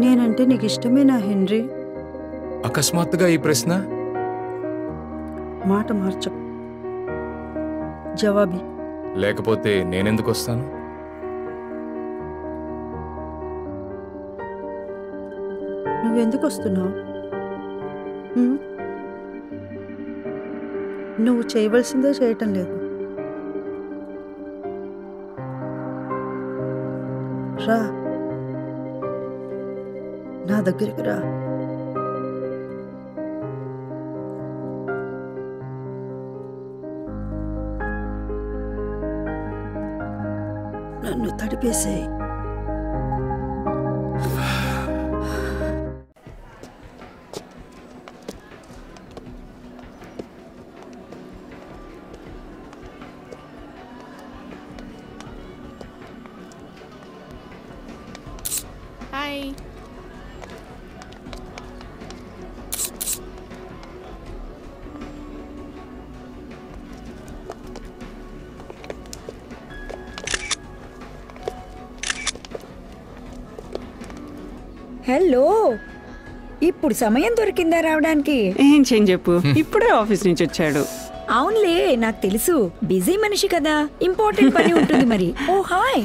నేనంటే నీకు ఇష్టమేనా హెన్రీ? అకస్మాత్తుగా ఈ ప్రశ్న. మాట మార్చకు, జవాబి. లేకపోతే నేనెందుకు వస్తాను? నువ్వెందుకు వస్తున్నావు? నువ్వు చేయవలసిందే చేయటం లేదు. రా, నా దగ్గరికి రా. నన్ను తడిపేసేయి. హాయ్. హలో, ఇప్పుడు సమయం దొరికిందా రావడానికి? ఏం చేయని చెప్పు, ఇప్పుడే ఆఫీస్ నుంచి వచ్చాడు. అవునులే, నాకు తెలుసు, బిజీ మనిషి కదా, ఇంపార్టెంట్ పని ఉంటుంది మరి. ఓ హాయ్.